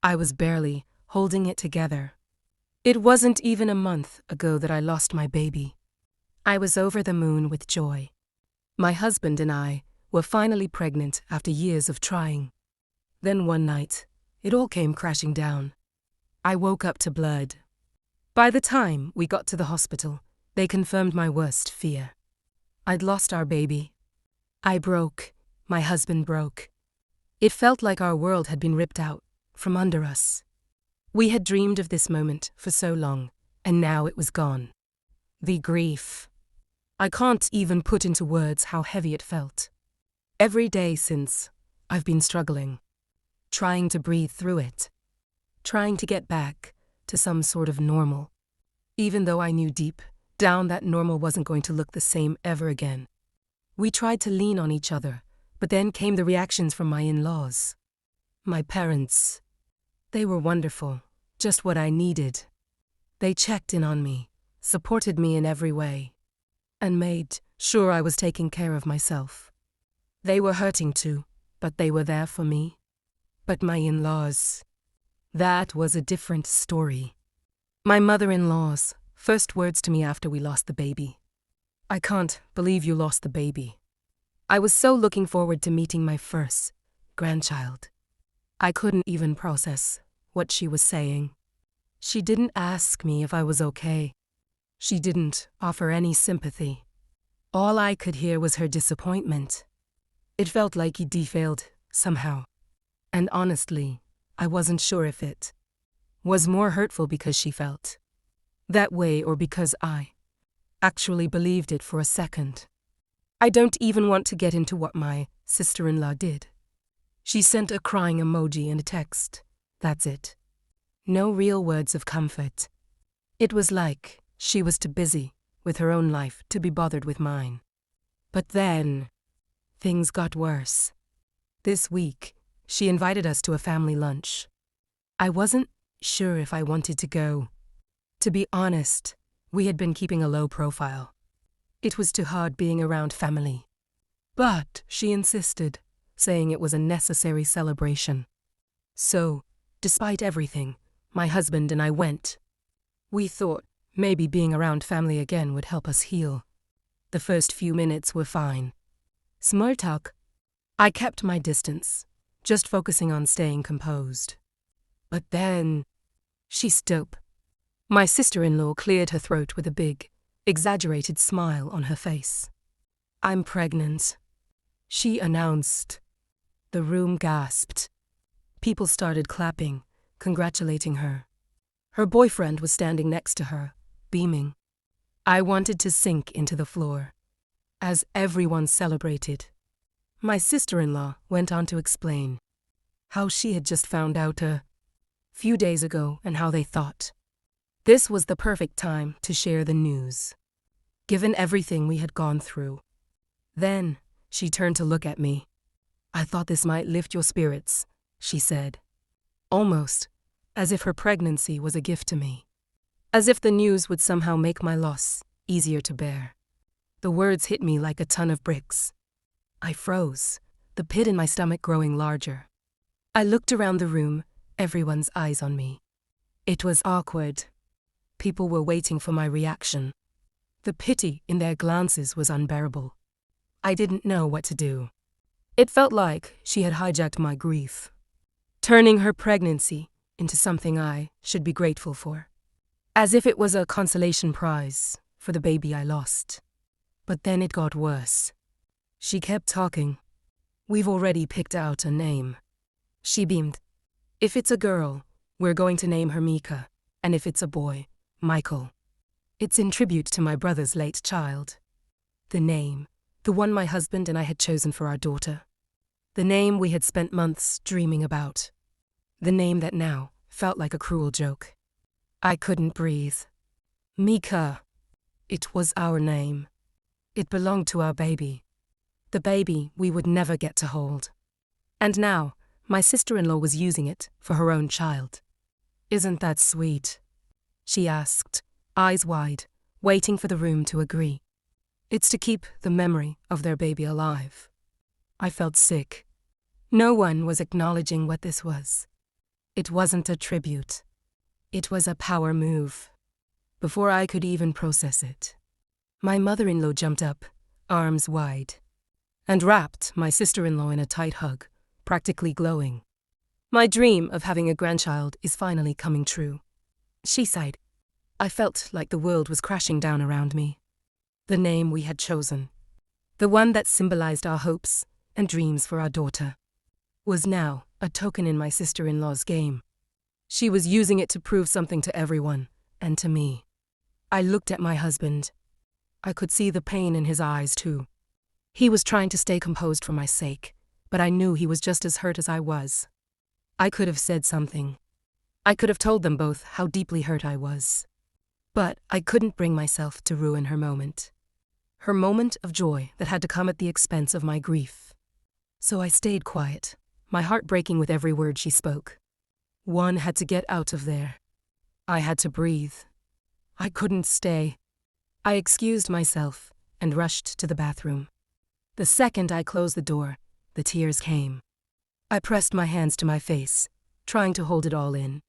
I was barely holding it together. It wasn't even a month ago that I lost my baby. I was over the moon with joy. My husband and I were finally pregnant after years of trying. Then one night, it all came crashing down. I woke up to blood. By the time we got to the hospital, they confirmed my worst fear. I'd lost our baby. I broke. My husband broke. It felt like our world had been ripped out from under us. We had dreamed of this moment for so long, and now it was gone. The grief. I can't even put into words how heavy it felt. Every day since, I've been struggling, trying to breathe through it, trying to get back to some sort of normal, even though I knew deep down that normal wasn't going to look the same ever again. We tried to lean on each other, but then came the reactions from my in-laws. My parents. They were wonderful, just what I needed. They checked in on me, supported me in every way, and made sure I was taking care of myself. They were hurting too, but they were there for me. But my in-laws, that was a different story. My mother-in-law's first words to me after we lost the baby. "I can't believe you lost the baby." I was so looking forward to meeting my first grandchild. I couldn't even process what she was saying. She didn't ask me if I was okay. She didn't offer any sympathy. All I could hear was her disappointment. It felt like he failed somehow. And honestly, I wasn't sure if it was more hurtful because she felt that way or because I actually believed it for a second. I don't even want to get into what my sister-in-law did. She sent a crying emoji and a text. That's it. No real words of comfort. It was like she was too busy with her own life to be bothered with mine. But then, things got worse. This week, she invited us to a family lunch. I wasn't sure if I wanted to go. To be honest, we had been keeping a low profile. It was too hard being around family. But she insisted, saying it was a necessary celebration. So, despite everything, my husband and I went. We thought maybe being around family again would help us heal. The first few minutes were fine. Small talk. I kept my distance, just focusing on staying composed. But then, she stopped. My sister-in-law cleared her throat with a big, exaggerated smile on her face. "I'm pregnant," she announced. The room gasped. People started clapping, congratulating her. Her boyfriend was standing next to her, beaming. I wanted to sink into the floor. As everyone celebrated, my sister-in-law went on to explain how she had just found out a few days ago and how they thought this was the perfect time to share the news, given everything we had gone through. Then she turned to look at me. "I thought this might lift your spirits," she said, almost as if her pregnancy was a gift to me, as if the news would somehow make my loss easier to bear. The words hit me like a ton of bricks. I froze, the pit in my stomach growing larger. I looked around the room, everyone's eyes on me. It was awkward. People were waiting for my reaction. The pity in their glances was unbearable. I didn't know what to do. It felt like she had hijacked my grief, turning her pregnancy into something I should be grateful for, as if it was a consolation prize for the baby I lost. But then it got worse. She kept talking. "We've already picked out a name." She beamed. "If it's a girl, we're going to name her Mika, and if it's a boy, Michael. It's in tribute to my brother's late child. The name, the one my husband and I had chosen for our daughter. The name we had spent months dreaming about. The name that now felt like a cruel joke. I couldn't breathe. Mika. It was our name. It belonged to our baby. The baby we would never get to hold. And now, my sister-in-law was using it for her own child. "Isn't that sweet?" she asked, eyes wide, waiting for the room to agree. "It's to keep the memory of their baby alive." I felt sick. No one was acknowledging what this was. It wasn't a tribute. It was a power move. Before I could even process it, my mother-in-law jumped up, arms wide, and wrapped my sister-in-law in a tight hug, practically glowing. My dream of having a grandchild is finally coming true, she sighed. I felt like the world was crashing down around me. The name we had chosen, the one that symbolized our hopes and dreams for our daughter, was now a token in my sister-in-law's game. She was using it to prove something to everyone, and to me. I looked at my husband. I could see the pain in his eyes, too. He was trying to stay composed for my sake, but I knew he was just as hurt as I was. I could have said something. I could have told them both how deeply hurt I was. But I couldn't bring myself to ruin her moment. Her moment of joy that had to come at the expense of my grief. So I stayed quiet, my heart breaking with every word she spoke. One had to get out of there. I had to breathe. I couldn't stay. I excused myself and rushed to the bathroom. The second I closed the door, the tears came. I pressed my hands to my face, trying to hold it all in.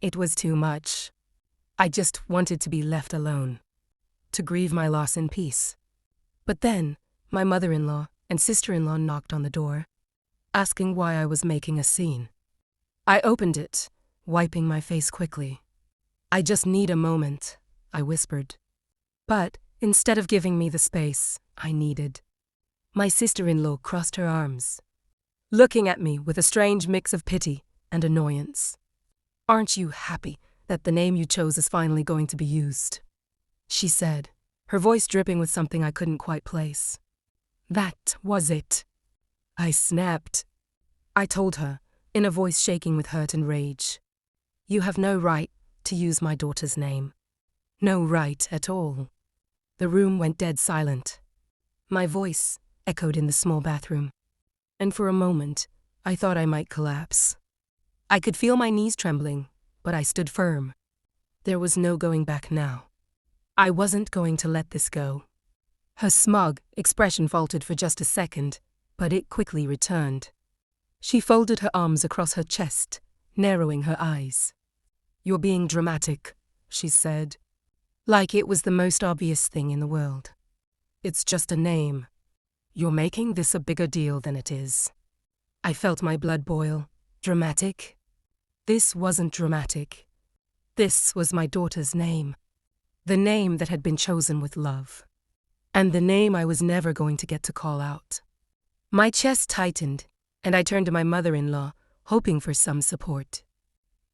It was too much. I just wanted to be left alone, to grieve my loss in peace. But then, my mother-in-law and sister-in-law knocked on the door, asking why I was making a scene. I opened it, wiping my face quickly. "I just need a moment," I whispered. But instead of giving me the space I needed, my sister-in-law crossed her arms, looking at me with a strange mix of pity and annoyance. "Aren't you happy that the name you chose is finally going to be used?" she said, her voice dripping with something I couldn't quite place. That was it. I snapped. I told her, in a voice shaking with hurt and rage, "You have no right to use my daughter's name. No right at all." The room went dead silent. My voice echoed in the small bathroom, and for a moment, I thought I might collapse. I could feel my knees trembling, but I stood firm. There was no going back now. I wasn't going to let this go. Her smug expression faltered for just a second, but it quickly returned. She folded her arms across her chest, narrowing her eyes. "You're being dramatic," she said, like it was the most obvious thing in the world. "It's just a name. You're making this a bigger deal than it is." I felt my blood boil. Dramatic? This wasn't dramatic. This was my daughter's name. The name that had been chosen with love. And the name I was never going to get to call out. My chest tightened, and I turned to my mother-in-law, hoping for some support.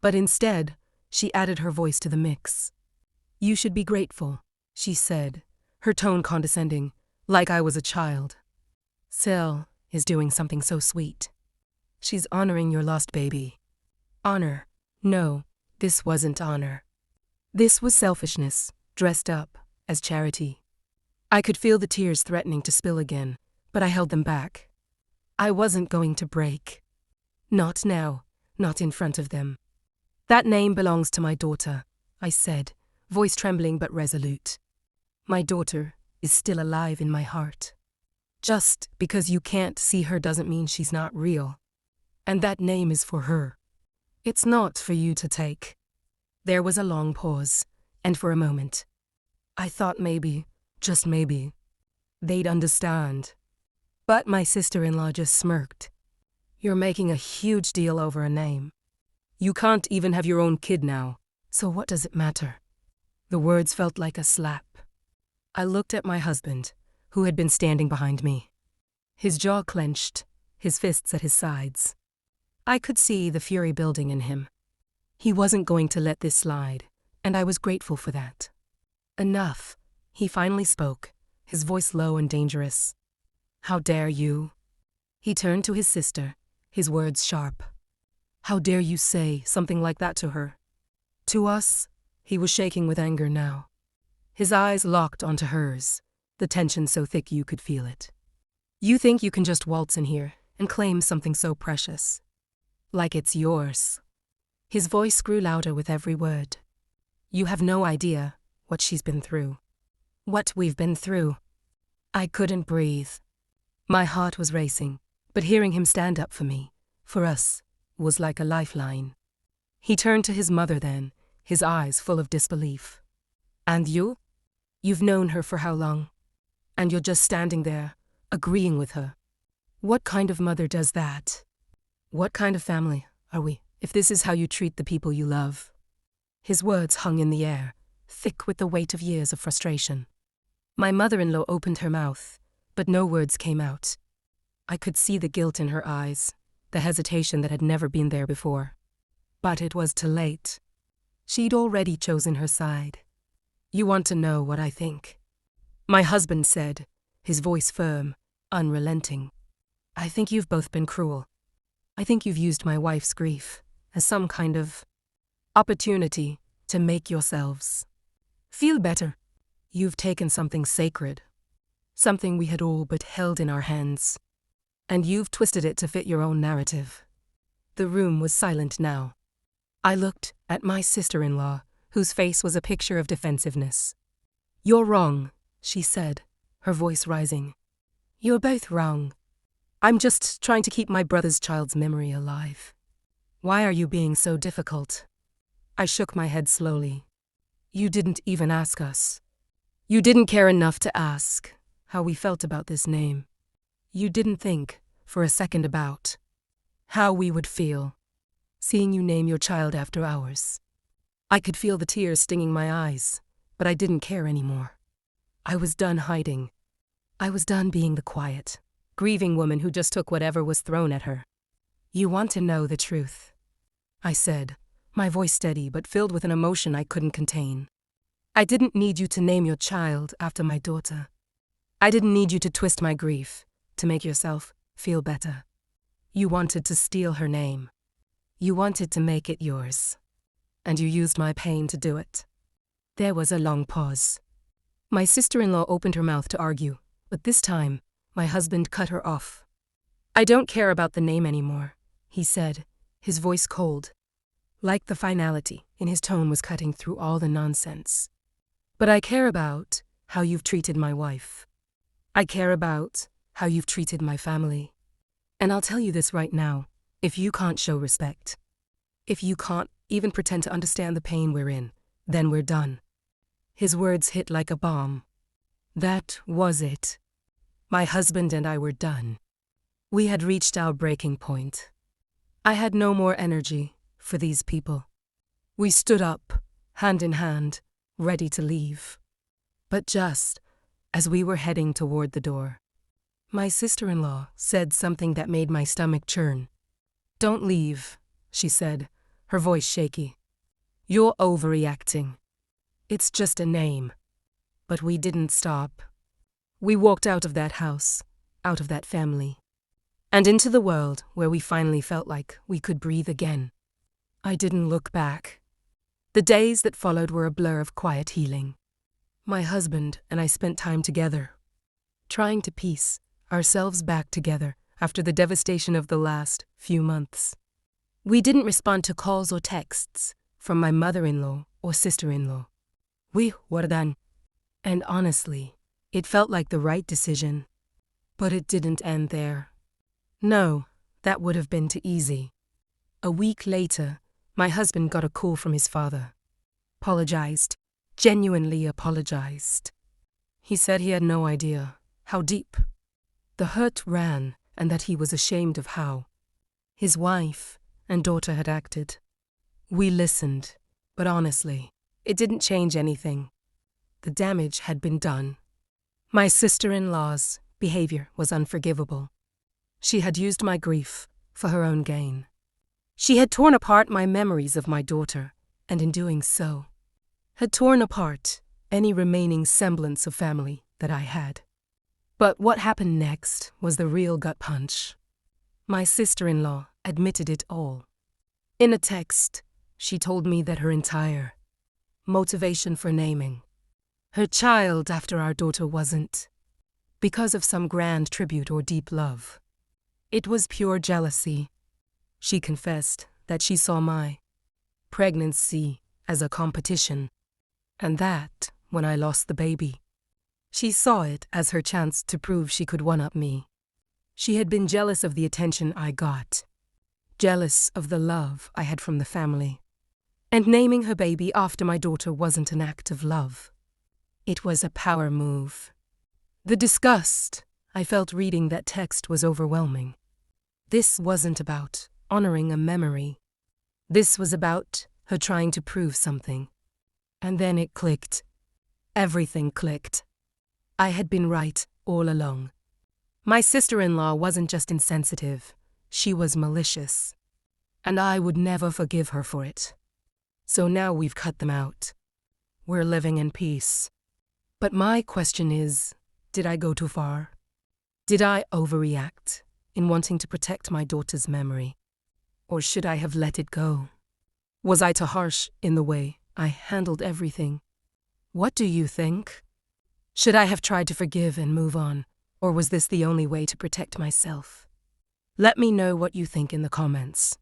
But instead, she added her voice to the mix. "You should be grateful," she said, her tone condescending, like I was a child. "Sel is doing something so sweet. She's honoring your lost baby." Honor? No, this wasn't honor. This was selfishness, dressed up as charity. I could feel the tears threatening to spill again, but I held them back. I wasn't going to break. Not now, not in front of them. "That name belongs to my daughter," I said, voice trembling but resolute. "My daughter is still alive in my heart. Just because you can't see her doesn't mean she's not real. And that name is for her. It's not for you to take." There was a long pause, and for a moment, I thought maybe, just maybe, they'd understand. But my sister-in-law just smirked. "You're making a huge deal over a name. You can't even have your own kid now, so what does it matter?" The words felt like a slap. I looked at my husband, who had been standing behind me. His jaw clenched, his fists at his sides. I could see the fury building in him. He wasn't going to let this slide, and I was grateful for that. "Enough," he finally spoke, his voice low and dangerous. "How dare you?" He turned to his sister, his words sharp. "How dare you say something like that to her?" To us, he was shaking with anger now. His eyes locked onto hers, the tension so thick you could feel it. "You think you can just waltz in here and claim something so precious? Like it's yours." His voice grew louder with every word. "You have no idea what she's been through. What we've been through." I couldn't breathe. My heart was racing, but hearing him stand up for me, for us, was like a lifeline. He turned to his mother then, his eyes full of disbelief. And you? You've known her for how long? And you're just standing there, agreeing with her. What kind of mother does that? What kind of family are we, if this is how you treat the people you love? His words hung in the air, thick with the weight of years of frustration. My mother-in-law opened her mouth, but no words came out. I could see the guilt in her eyes, the hesitation that had never been there before. But it was too late. She'd already chosen her side. You want to know what I think? My husband said, his voice firm, unrelenting. I think you've both been cruel. I think you've used my wife's grief as some kind of opportunity to make yourselves feel better. You've taken something sacred, something we had all but held in our hands, and you've twisted it to fit your own narrative. The room was silent now. I looked at my sister-in-law, whose face was a picture of defensiveness. You're wrong, she said, her voice rising. You're both wrong. I'm just trying to keep my brother's child's memory alive. Why are you being so difficult? I shook my head slowly. You didn't even ask us. You didn't care enough to ask how we felt about this name. You didn't think for a second about how we would feel seeing you name your child after ours. I could feel the tears stinging my eyes, but I didn't care anymore. I was done hiding. I was done being the quiet, grieving woman who just took whatever was thrown at her. You want to know the truth, I said, my voice steady but filled with an emotion I couldn't contain. I didn't need you to name your child after my daughter. I didn't need you to twist my grief to make yourself feel better. You wanted to steal her name. You wanted to make it yours. And you used my pain to do it. There was a long pause. My sister-in-law opened her mouth to argue, but this time, my husband cut her off. I don't care about the name anymore, he said, his voice cold. Like the finality in his tone was cutting through all the nonsense. But I care about how you've treated my wife. I care about how you've treated my family. And I'll tell you this right now, if you can't show respect, if you can't even pretend to understand the pain we're in, then we're done. His words hit like a bomb. That was it. My husband and I were done. We had reached our breaking point. I had no more energy for these people. We stood up, hand in hand, ready to leave. But just as we were heading toward the door, my sister-in-law said something that made my stomach churn. Don't leave, she said, her voice shaky. You're overreacting. It's just a name. But we didn't stop. We walked out of that house, out of that family, and into the world where we finally felt like we could breathe again. I didn't look back. The days that followed were a blur of quiet healing. My husband and I spent time together, trying to piece ourselves back together after the devastation of the last few months. We didn't respond to calls or texts from my mother-in-law or sister-in-law. We were done. And honestly, it felt like the right decision. But it didn't end there. No, that would have been too easy. A week later, my husband got a call from his father. Apologized. Genuinely apologized. He said he had no idea how deep the hurt ran and that he was ashamed of how his wife and daughter had acted. We listened, but honestly, it didn't change anything. The damage had been done. My sister-in-law's behavior was unforgivable. She had used my grief for her own gain. She had torn apart my memories of my daughter, and in doing so, had torn apart any remaining semblance of family that I had. But what happened next was the real gut punch. My sister-in-law admitted it all. In a text, she told me that her entire motivation for naming her child after our daughter wasn't because of some grand tribute or deep love. It was pure jealousy. She confessed that she saw my pregnancy as a competition, and that, when I lost the baby, she saw it as her chance to prove she could one-up me. She had been jealous of the attention I got, jealous of the love I had from the family, And naming her baby after my daughter wasn't an act of love. It was a power move. The disgust I felt reading that text was overwhelming. This wasn't about honoring a memory. This was about her trying to prove something. And then it clicked. Everything clicked. I had been right all along. My sister-in-law wasn't just insensitive, she was malicious. And I would never forgive her for it. So now we've cut them out. We're living in peace. But my question is, did I go too far? Did I overreact in wanting to protect my daughter's memory? Or should I have let it go? Was I too harsh in the way I handled everything? What do you think? Should I have tried to forgive and move on, or was this the only way to protect myself? Let me know what you think in the comments.